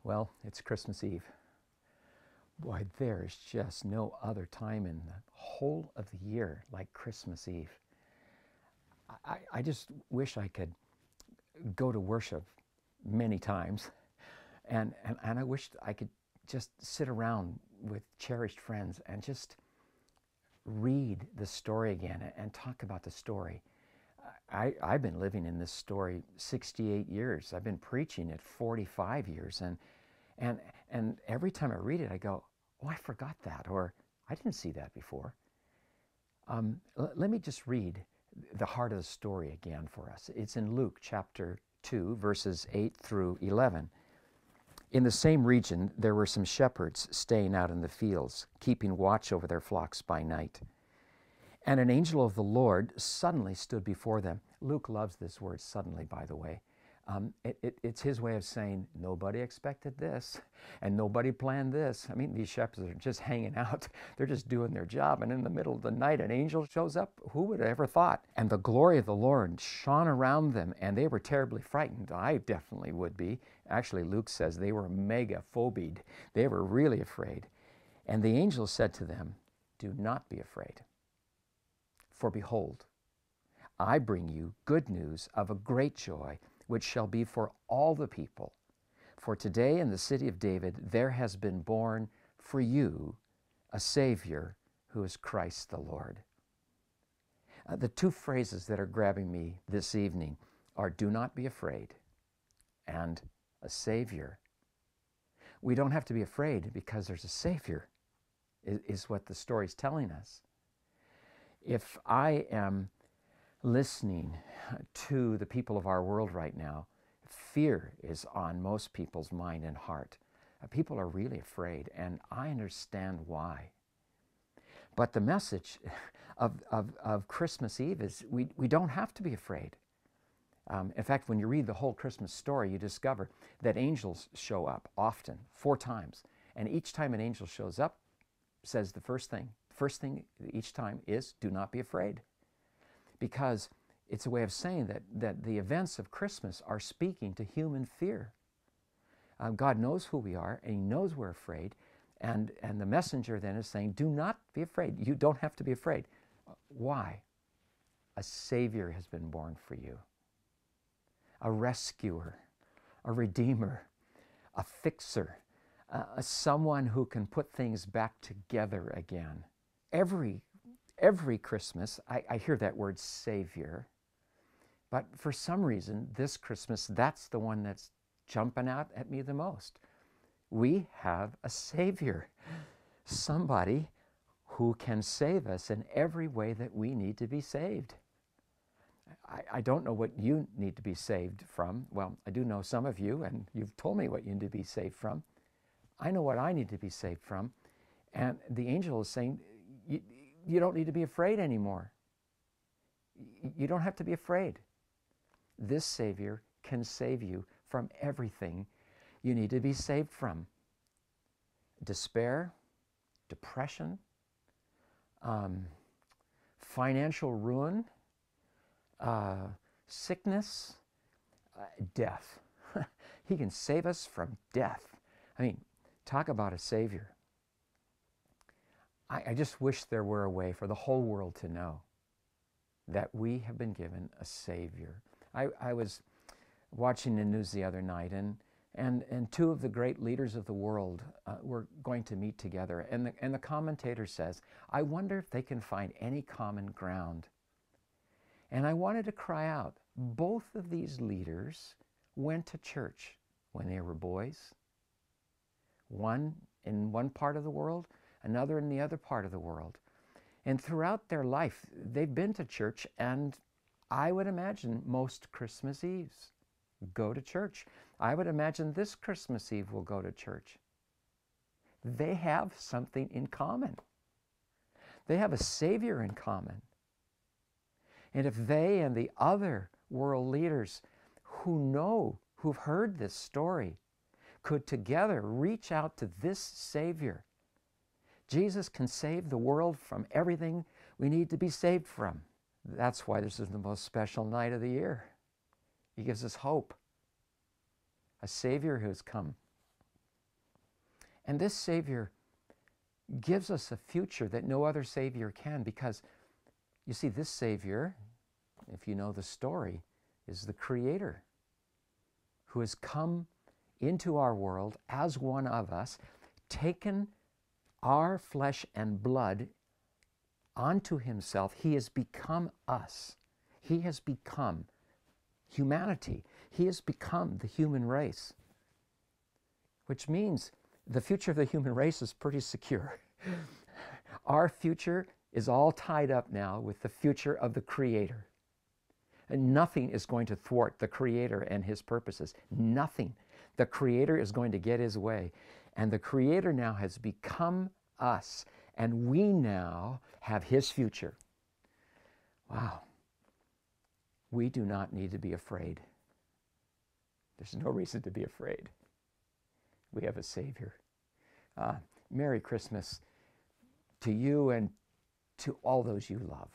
Well, it's Christmas Eve. Boy, there is just no other time in the whole of the year like Christmas Eve. I just wish I could go to worship many times, and I wish I could just sit around with cherished friends and just read the story again and talk about the story. I've been living in this story 68 years. I've been preaching it 45 years, and and every time I read it, I go, "Oh, I forgot that," or "I didn't see that before." Let me just read the heart of the story again for us. It's in Luke chapter 2, verses 8 through 11. In the same region, there were some shepherds staying out in the fields, keeping watch over their flocks by night. And an angel of the Lord suddenly stood before them. Luke loves this word, suddenly, by the way. It's his way of saying, nobody expected this, and nobody planned this. I mean, these shepherds are just hanging out. They're just doing their job, and in the middle of the night, an angel shows up. Who would have ever thought? And the glory of the Lord shone around them, and they were terribly frightened. I definitely would be. Actually, Luke says they were megaphobied. They were really afraid. And the angel said to them, "Do not be afraid. For behold, I bring you good news of a great joy, which shall be for all the people. For today in the city of David there has been born for you a Savior who is Christ the Lord." The two phrases that are grabbing me this evening are "do not be afraid" and "a Savior." We don't have to be afraid because there's a Savior, is what the story's telling us. If I am listening to the people of our world right now, fear is on most people's mind and heart. People are really afraid, and I understand why. But the message of Christmas Eve is we don't have to be afraid. In fact, when you read the whole Christmas story, you discover that angels show up often, 4 times. And each time an angel shows up, says the first thing each time is, do not be afraid. Because it's a way of saying that the events of Christmas are speaking to human fear. God knows who we are, and He knows we're afraid. And the messenger then is saying, do not be afraid. You don't have to be afraid. Why? A Savior has been born for you. A rescuer, a redeemer, a fixer, someone who can put things back together again. Every Christmas, I hear that word Savior, but for some reason, this Christmas, that's the one that's jumping out at me the most. We have a Savior, somebody who can save us in every way that we need to be saved. I don't know what you need to be saved from. Well, I do know some of you, and you've told me what you need to be saved from. I know what I need to be saved from. And the angel is saying, you don't need to be afraid anymore. You don't have to be afraid. This Savior can save you from everything you need to be saved from. Despair, depression, financial ruin, sickness, death. He can save us from death. I mean, talk about a Savior. I just wish there were a way for the whole world to know that we have been given a Savior. I was watching the news the other night, and 2 of the great leaders of the world were going to meet together. And the commentator says, I wonder if they can find any common ground. And I wanted to cry out, both of these leaders went to church when they were boys. One in one part of the world, another in the other part of the world. And throughout their life, they've been to church, and I would imagine most Christmas Eves go to church. I would imagine this Christmas Eve will go to church. They have something in common. They have a Savior in common. And if they and the other world leaders who've heard this story, could together reach out to this Savior, Jesus can save the world from everything we need to be saved from. That's why this is the most special night of the year. He gives us hope. A Savior who's come And this Savior gives us a future that no other Savior can, because you see, this Savior, if you know the story, is the Creator who has come into our world as one of us, taken our flesh and blood onto himself. He has become us. He has become humanity. He has become the human race, which means the future of the human race is pretty secure. Our future is all tied up now with the future of the Creator. And nothing is going to thwart the Creator and his purposes. Nothing. The Creator is going to get his way. And the Creator now has become us. And we now have his future. Wow. We do not need to be afraid. There's no reason to be afraid. We have a Savior. Merry Christmas to you and to all those you love.